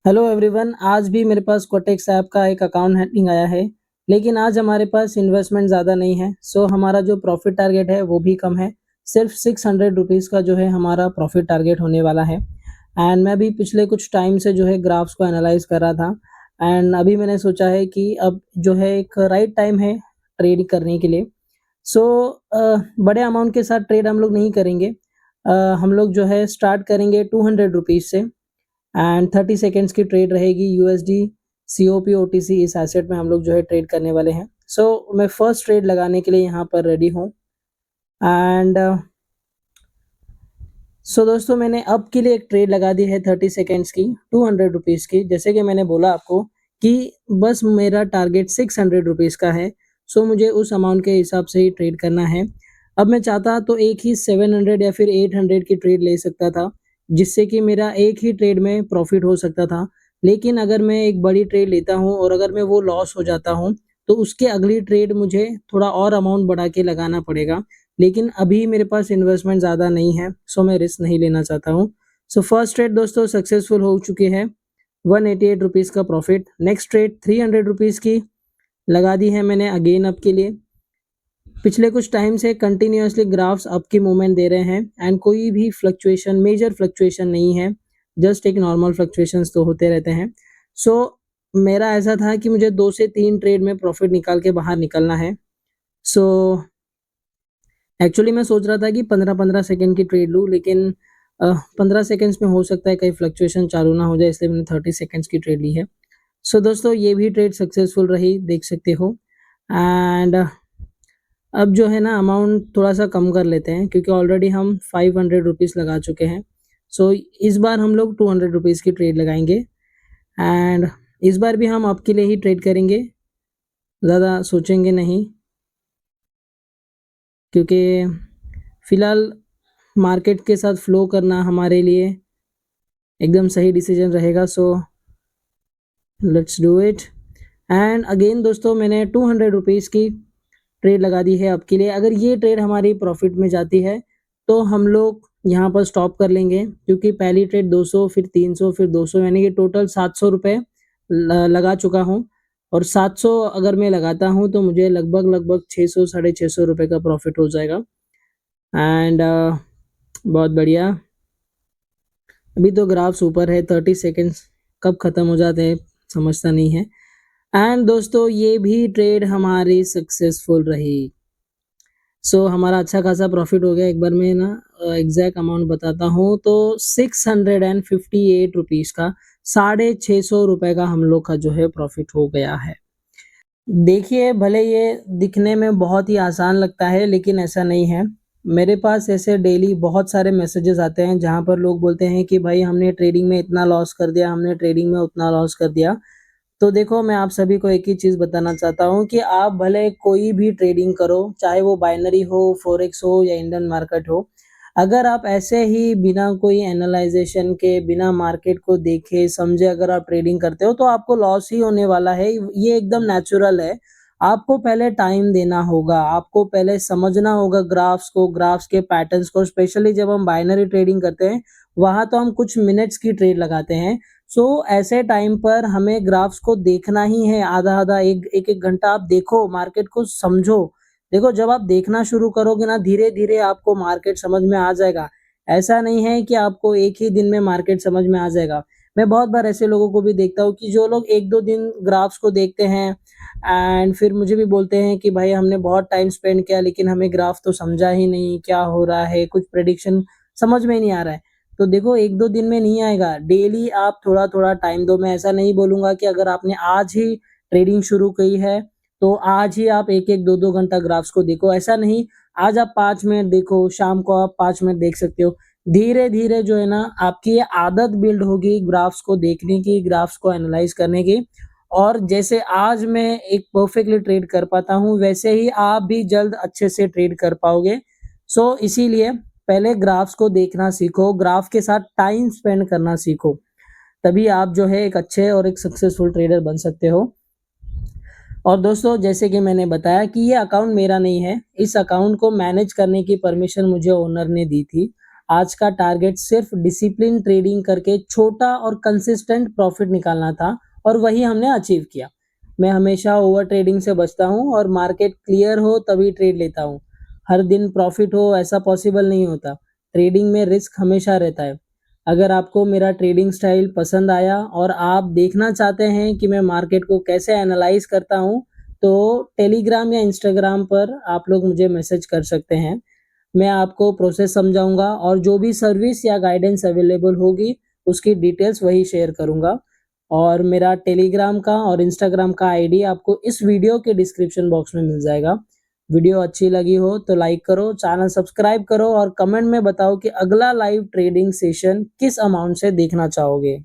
Hello everyone, आज भी मेरे पास कोटेक्स ऐप का एक अकाउंट हैकिंग आया है, लेकिन आज हमारे पास इन्वेस्टमेंट ज़्यादा नहीं है, सो हमारा जो प्रॉफिट टारगेट है वो भी कम है। सिर्फ 600 रुपीज़ का जो है हमारा प्रॉफिट टारगेट होने वाला है। एंड मैं भी पिछले कुछ टाइम से जो है ग्राफ्स को एनालाइज कर रहा था। एंड अभी मैंने सोचा है कि अब जो है एक राइट टाइम है ट्रेड करने के लिए। सो बड़े अमाउंट के साथ ट्रेड हम लोग नहीं करेंगे। हम लोग जो है स्टार्ट करेंगे 200 रुपीज़ से एंड 30 सेकेंड्स की ट्रेड रहेगी। यूएसडी सीओपी ओटीसी इस एसेट में हम लोग जो है ट्रेड करने वाले हैं। सो मैं फर्स्ट ट्रेड लगाने के लिए यहाँ पर रेडी हूँ। एंड सो दोस्तों, मैंने अब के लिए एक ट्रेड लगा दी है 30 सेकेंड्स की 200 रुपीज़ की। जैसे कि मैंने बोला आपको कि बस मेरा टारगेट 600 रुपीज़ का है। सो मुझे उस अमाउंट के हिसाब से ही ट्रेड करना है। अब मैं चाहता तो एक ही 700 या फिर 800 की ट्रेड ले सकता था, जिससे कि मेरा एक ही ट्रेड में प्रॉफिट हो सकता था। लेकिन अगर मैं एक बड़ी ट्रेड लेता हूँ और अगर मैं वो लॉस हो जाता हूँ, तो उसके अगली ट्रेड मुझे थोड़ा और अमाउंट बढ़ा के लगाना पड़ेगा। लेकिन अभी मेरे पास इन्वेस्टमेंट ज़्यादा नहीं है, सो मैं रिस्क नहीं लेना चाहता हूँ। सो फर्स्ट ट्रेड दोस्तों सक्सेसफुल हो चुकी है, 188 रुपीज़ का प्रॉफिट। नेक्स्ट ट्रेड 300 रुपीज़ की लगा दी है मैंने अगेन अप के लिए। पिछले कुछ टाइम से कंटिन्यूअसली ग्राफ्स अप की मूवमेंट दे रहे हैं एंड कोई भी फ्लक्चुएशन, मेजर फ्लक्चुएशन नहीं है, जस्ट एक नॉर्मल फ्लक्चुएशंस तो होते रहते हैं। सो मेरा ऐसा था कि मुझे 2 से 3 ट्रेड में प्रॉफिट निकाल के बाहर निकलना है। सो एक्चुअली मैं सोच रहा था कि 15-15 सेकंड की ट्रेड लूँ, लेकिन 15 सेकंड्स में हो सकता है कहीं फ्लक्चुएशन चालू ना हो जाए, इसलिए मैंने 30 सेकंड्स की ट्रेड ली है। सो दोस्तों, ये भी ट्रेड सक्सेसफुल रही, देख सकते हो। एंड अब जो है ना अमाउंट थोड़ा-सा कम कर लेते हैं, क्योंकि ऑलरेडी हम 500 रुपीज़ लगा चुके हैं। सो इस बार हम लोग 200 रुपीज़ की ट्रेड लगाएँगे एंड इस बार भी हम अप के लिए ही ट्रेड करेंगे, ज़्यादा सोचेंगे नहीं, क्योंकि फ़िलहाल मार्केट के साथ फ्लो करना हमारे लिए एकदम सही डिसीजन रहेगा। So let's do it. And again दोस्तों, मैंने 200 रुपीज़ की ट्रेड लगा दी है आपके लिए। अगर ये ट्रेड हमारी प्रॉफिट में जाती है, तो हम लोग यहाँ पर स्टॉप कर लेंगे, क्योंकि पहली ट्रेड 200 फिर 300 फिर 200, यानी कि टोटल 700 रुपये लगा चुका हूँ। और 700 अगर मैं लगाता हूँ तो मुझे लगभग 600 साढ़े 600 रुपये का प्रॉफिट हो जाएगा। एंड बहुत बढ़िया। अभी तो ग्राफ्स ऊपर है, 30 सेकेंड्स कब ख़त्म हो जाते हैं समझता नहीं है। एंड दोस्तों, ये भी ट्रेड हमारी सक्सेसफुल रही। सो हमारा अच्छा खासा प्रॉफिट हो गया। एक बार मैं ना एग्जैक्ट अमाउंट बताता हूँ, तो 658 रुपीज़ का 650 रुपये का हम लोग का जो है प्रॉफिट हो गया है। देखिए, भले ये दिखने में बहुत ही आसान लगता है, लेकिन ऐसा नहीं है। मेरे पास ऐसे डेली बहुत सारे मैसेजेस आते हैं, जहाँ पर लोग बोलते हैं कि भाई हमने ट्रेडिंग में इतना लॉस कर दिया, हमने ट्रेडिंग में उतना लॉस कर दिया। तो देखो, मैं आप सभी को एक ही चीज़ बताना चाहता हूँ कि आप भले कोई भी ट्रेडिंग करो, चाहे वो बाइनरी हो, फॉरेक्स हो या इंडियन मार्केट हो। अगर आप ऐसे ही बिना कोई एनालाइज़ेशन के, बिना मार्केट को देखे समझे अगर आप ट्रेडिंग करते हो, तो आपको लॉस ही होने वाला है। ये एकदम नेचुरल है। आपको पहले टाइम देना होगा, आपको पहले समझना होगा ग्राफ्स को, ग्राफ्स के पैटर्न्स को। स्पेशली जब हम बाइनरी ट्रेडिंग करते हैं, वहाँ तो हम कुछ मिनट्स की ट्रेड लगाते हैं। सो ऐसे टाइम पर हमें ग्राफ्स को देखना ही है, आधा-आधा, एक-एक घंटा आप देखो, मार्केट को समझो। देखो, जब आप देखना शुरू करोगे ना, धीरे-धीरे आपको मार्केट समझ में आ जाएगा। ऐसा नहीं है कि आपको एक ही दिन में मार्केट समझ में आ जाएगा। मैं बहुत बार ऐसे लोगों को भी देखता हूँ कि जो लोग 1-2 दिन ग्राफ्स को देखते हैं एंड फिर मुझे भी बोलते हैं कि भाई हमने बहुत टाइम स्पेंड किया, लेकिन हमें ग्राफ तो समझा ही नहीं, क्या हो रहा है, कुछ प्रेडिक्शन समझ में नहीं आ रहा है। तो देखो, 1-2 दिन में नहीं आएगा, डेली आप थोड़ा-थोड़ा टाइम दो। मैं ऐसा नहीं बोलूँगा कि अगर आपने आज ही ट्रेडिंग शुरू की है, तो आज ही आप 1-1, 2-2 घंटा ग्राफ्स को देखो, ऐसा नहीं। आज आप 5 मिनट देखो, शाम को आप 5 मिनट देख सकते हो। धीरे-धीरे जो है ना, आपकी ये आदत बिल्ड होगी ग्राफ्स को देखने की, ग्राफ्स को एनालाइज़ करने की। और जैसे आज मैं एक परफेक्टली ट्रेड कर पाता हूँ, वैसे ही आप भी जल्द अच्छे से ट्रेड कर पाओगे। सो इसीलिए पहले ग्राफ्स को देखना सीखो, ग्राफ के साथ टाइम स्पेंड करना सीखो। तभी आप जो है एक अच्छे और एक सक्सेसफुल ट्रेडर बन सकते हो। और दोस्तों, जैसे कि मैंने बताया कि ये अकाउंट मेरा नहीं है, इस अकाउंट को मैनेज करने की परमिशन मुझे ओनर ने दी थी। आज का टारगेट सिर्फ डिसिप्लिन ट्रेडिंग करके छोटा और कंसिस्टेंट प्रॉफिट निकालना था और वही हमने अचीव किया। मैं हमेशा ओवर ट्रेडिंग से बचता हूँ और मार्केट क्लियर हो तभी ट्रेड लेता हूँ। हर दिन प्रॉफिट हो ऐसा पॉसिबल नहीं होता। ट्रेडिंग में रिस्क हमेशा रहता है। अगर आपको मेरा ट्रेडिंग स्टाइल पसंद आया और आप देखना चाहते हैं कि मैं मार्केट को कैसे एनालाइज करता हूँ, तो टेलीग्राम या इंस्टाग्राम पर आप लोग मुझे मैसेज कर सकते हैं। मैं आपको प्रोसेस समझाऊँगा और जो भी सर्विस या गाइडेंस अवेलेबल होगी, उसकी डिटेल्स वही शेयर करूँगा। और मेरा टेलीग्राम का और इंस्टाग्राम का आईडी आपको इस वीडियो के डिस्क्रिप्शन बॉक्स में मिल जाएगा। वीडियो अच्छी लगी हो तो लाइक करो, चैनल सब्सक्राइब करो और कमेंट में बताओ कि अगला लाइव ट्रेडिंग सेशन किस अमाउंट से देखना चाहोगे।